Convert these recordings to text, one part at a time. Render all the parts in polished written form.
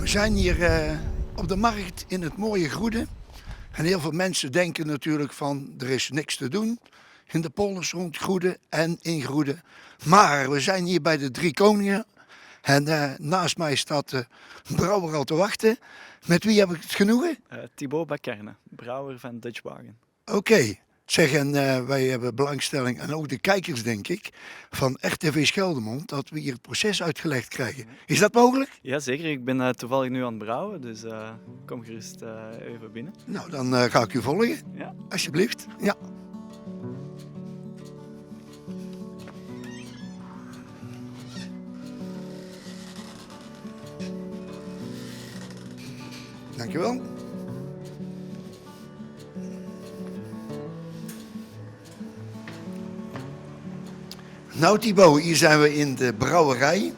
zijn hier op de markt in het mooie Groede. En heel veel mensen denken natuurlijk van er is niks te doen in de polders rond Groede en in Groede. Maar we zijn hier bij de Drie Koningen. En naast mij staat de brouwer al te wachten. Met wie heb ik het genoegen? Thibaut Bacquerne, brouwer van Dutch Wagen. Oké. Zeg, en wij hebben belangstelling, en ook de kijkers denk ik, van RTV Scheldemond, dat we hier het proces uitgelegd krijgen. Is dat mogelijk? Ja, zeker. Ik ben toevallig nu aan het brouwen, dus kom gerust even binnen. Nou, dan ga ik u volgen, Ja. alsjeblieft. Ja. Dankjewel. Nou Thibaut, hier zijn we in de brouwerij.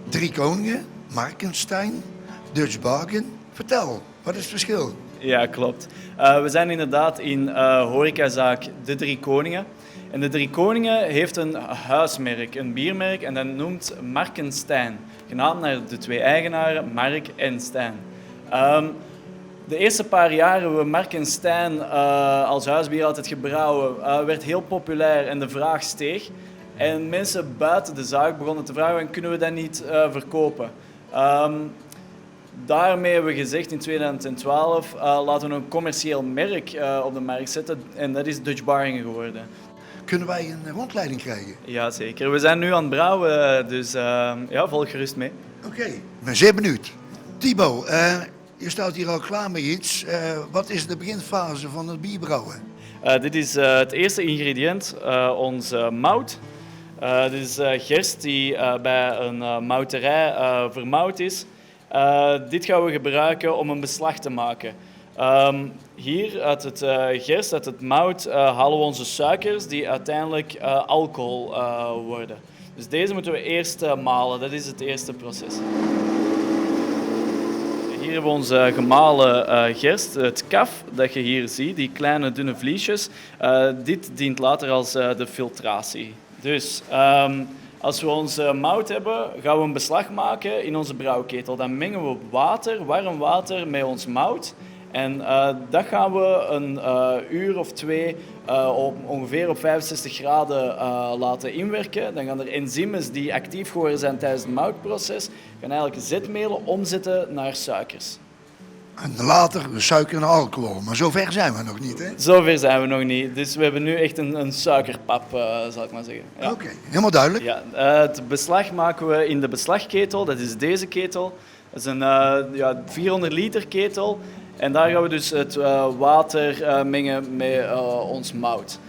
Drie Koningen, Markenstein, Dutch Wagen. Vertel, wat is het verschil? Ja, klopt. We zijn inderdaad in horecazaak De Drie Koningen. En De Drie Koningen heeft een huismerk, een biermerk, en dat noemt Markenstein. Genaamd naar de twee eigenaren, Mark en Stijn. De eerste paar jaren we Markenstein als huisbier altijd gebrouwen, werd heel populair en de vraag steeg. En mensen buiten de zaak begonnen te vragen, kunnen we dat niet verkopen? Daarmee hebben we gezegd in 2012, laten we een commercieel merk op de markt zetten. En dat is Dutch Wagen geworden. Kunnen wij een rondleiding krijgen? Jazeker, we zijn nu aan het brouwen, dus ja, volg gerust mee. Oké, ik ben zeer benieuwd. Thibaut, je staat hier al klaar met iets. Wat is de beginfase van het bierbrouwen? Dit is het eerste ingrediënt, onze mout. Dit is gerst die bij een mouterij vermouwd is. Dit gaan we gebruiken om een beslag te maken. Hier uit het gerst, uit het mout, halen we onze suikers die uiteindelijk alcohol worden. Dus deze moeten we eerst malen, dat is het eerste proces. Hier hebben we onze gemalen gerst, het kaf dat je hier ziet, die kleine dunne vliesjes. Dit dient later als de filtratie. Dus als we onze mout hebben, gaan we een beslag maken in onze brouwketel. Dan mengen we water, warm water, met ons mout. En dat gaan we een uur of twee ongeveer op 65 graden laten inwerken. Dan gaan er enzymen die actief geworden zijn tijdens het moutproces, gaan eigenlijk zetmelen omzetten naar suikers. En later suiker en alcohol, maar zover zijn we nog niet, hè? Zover zijn we nog niet. Dus we hebben nu echt een suikerpap, zal ik maar zeggen. Ja. Oké, helemaal duidelijk. Ja, het beslag maken we in de beslagketel, dat is deze ketel. Dat is een 400 liter ketel. En daar gaan we dus het water mengen met ons mout.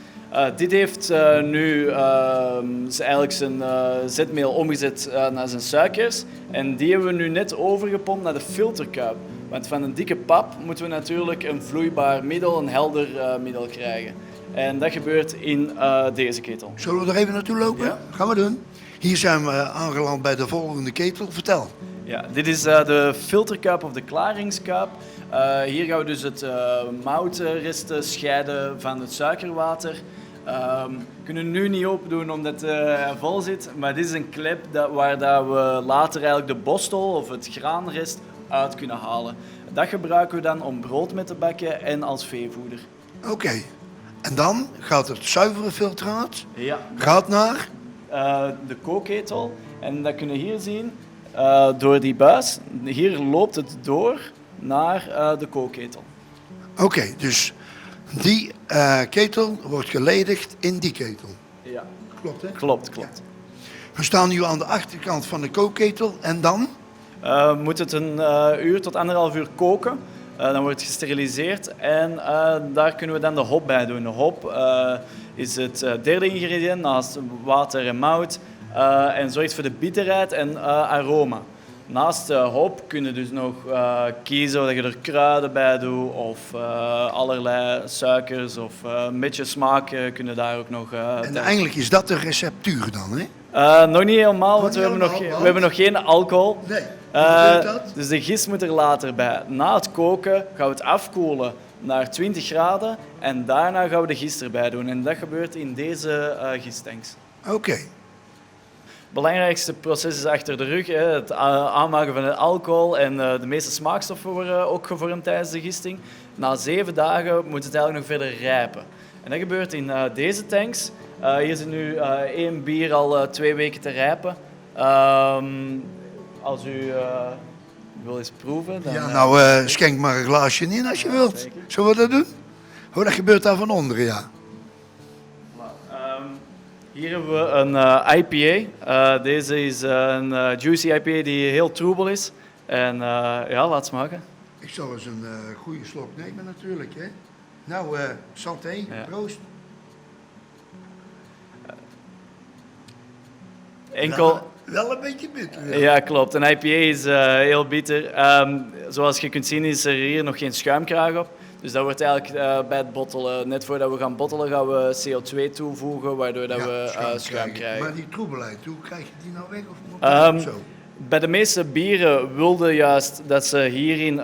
Dit heeft nu eigenlijk zijn zetmeel omgezet naar zijn suikers. En die hebben we nu net overgepompt naar de filterkuip. Want van een dikke pap moeten we natuurlijk een vloeibaar middel, een helder middel krijgen. En dat gebeurt in deze ketel. Zullen we er even naartoe lopen? Ja. Gaan we doen. Hier zijn we aangeland bij de volgende ketel. Vertel. Ja, dit is de filterkuip of de klaringskuip. Hier gaan we dus het moutresten scheiden van het suikerwater. We kunnen nu niet open doen omdat het vol zit, maar dit is een klep waar we later eigenlijk de borstel of het graanrest uit kunnen halen. Dat gebruiken we dan om brood mee te bakken en als veevoeder. Oké. En dan gaat het zuivere filtraat Ja. gaat naar... De kookketel. En dat kunnen we hier zien door die buis. Hier loopt het door naar de kookketel. Oké, dus die ketel wordt geledigd in die ketel. Ja. Klopt, hè? Klopt. We staan nu aan de achterkant van de kookketel en dan? Moet het een uur tot 1,5 uur koken. Dan wordt het gesteriliseerd en daar kunnen we dan de hop bij doen. De hop is het derde ingrediënt naast water en mout en zorgt voor de bitterheid en aroma. Naast de hop kun je dus nog kiezen of je er kruiden bij doet of allerlei suikers of een beetje smaak kunnen daar ook nog. En eigenlijk is dat de receptuur dan, hè? Nog niet helemaal, want we hebben nog geen alcohol. Nee. Hoe gebeurt dat? Dus de gist moet er later bij. Na het koken gaan we het afkoelen naar 20 graden en daarna gaan we de gist erbij doen. En dat gebeurt in deze gisttanks. Oké. belangrijkste proces is achter de rug. Hè. Het aanmaken van het alcohol en de meeste smaakstoffen worden ook gevormd tijdens de gisting. Na 7 dagen moet het eigenlijk nog verder rijpen. En dat gebeurt in deze tanks. Hier zit nu 1 bier al 2 weken te rijpen. Als u wil eens proeven, dan... Ja, nou, schenk maar een glaasje in als je wilt. zeker. Zullen we dat doen? Oh, dat gebeurt daar van onderen, ja. Hier hebben we een IPA. Deze is een juicy IPA die heel troebel is. En ja, laat smaken. Ik zal eens een goede slok nemen natuurlijk, hè. Nou, santé, Ja. proost. Enkel... Wel een beetje bitter. Ja, klopt. Een IPA is heel bitter. Zoals je kunt zien is er hier nog geen schuimkraag op. Dus dat wordt eigenlijk bij het bottelen, net voordat we gaan bottelen, gaan we CO2 toevoegen, waardoor dat we schuim krijgen. Maar die troebelheid, hoe krijg je die nou weg? Of moet dat zo? Bij de meeste bieren wilden juist dat ze hierin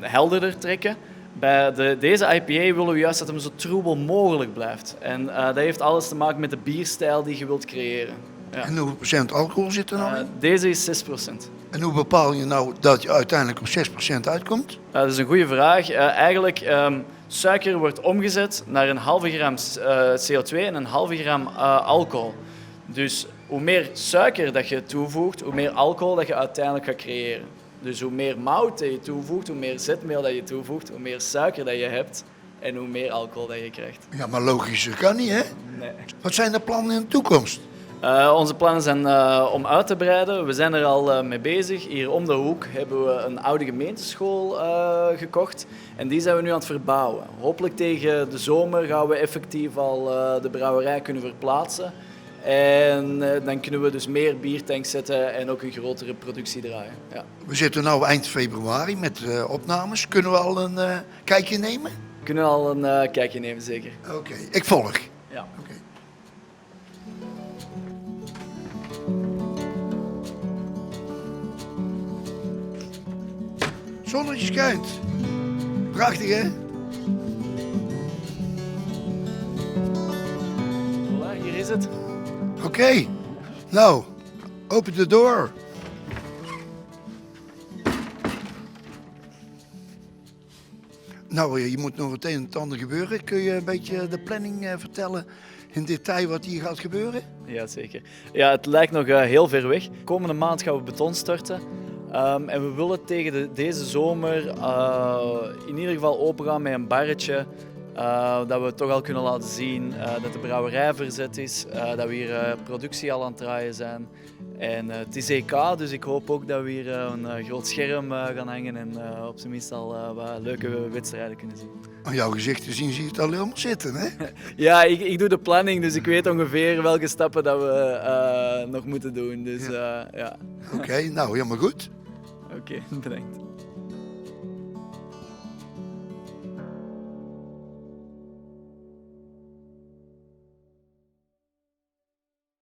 helderder trekken. Bij deze IPA willen we juist dat hem zo troebel mogelijk blijft. En dat heeft alles te maken met de bierstijl die je wilt creëren. Ja. En hoeveel procent alcohol zit er nou in? Deze is 6%. En hoe bepaal je nou dat je uiteindelijk op 6% uitkomt? Dat is een goede vraag. Eigenlijk, suiker wordt omgezet naar een halve gram CO2 en een halve gram alcohol. Dus hoe meer suiker dat je toevoegt, hoe meer alcohol dat je uiteindelijk gaat creëren. Dus hoe meer mout dat je toevoegt, hoe meer zetmeel dat je toevoegt, hoe meer suiker dat je hebt en hoe meer alcohol dat je krijgt. Ja, maar logischer kan niet, hè? Nee. Wat zijn de plannen in de toekomst? Onze plannen zijn om uit te breiden. We zijn er al mee bezig. Hier om de hoek hebben we een oude gemeenteschool gekocht. En die zijn we nu aan het verbouwen. Hopelijk tegen de zomer gaan we effectief al de brouwerij kunnen verplaatsen. En dan kunnen we dus meer biertanks zetten en ook een grotere productie draaien. Ja. We zitten nu eind februari met opnames. Kunnen we al een kijkje nemen? We kunnen al een kijkje nemen, zeker. Oké, ik volg. Ja. Oké. Zonnetje schijnt. Prachtig, hè? Voilà, hier is het. Oké. Nou, open de door. Nou, je moet nog het een en het ander gebeuren. Kun je een beetje de planning vertellen in detail wat hier gaat gebeuren? Ja, zeker. Ja, het lijkt nog heel ver weg. Komende maand gaan we beton storten. En we willen tegen deze zomer in ieder geval opengaan met een barretje. Dat we toch al kunnen laten zien dat de brouwerij verzet is. Dat we hier productie al aan het draaien zijn. En het is EK, dus ik hoop ook dat we hier een groot scherm gaan hangen. En op zijn minst al wat leuke wedstrijden kunnen zien. Aan jouw gezicht te zien zie je het al helemaal zitten, hè? Ja, ik doe de planning, dus ik weet ongeveer welke stappen dat we nog moeten doen. Dus ja. Oké, nou helemaal goed. Oké, bedankt.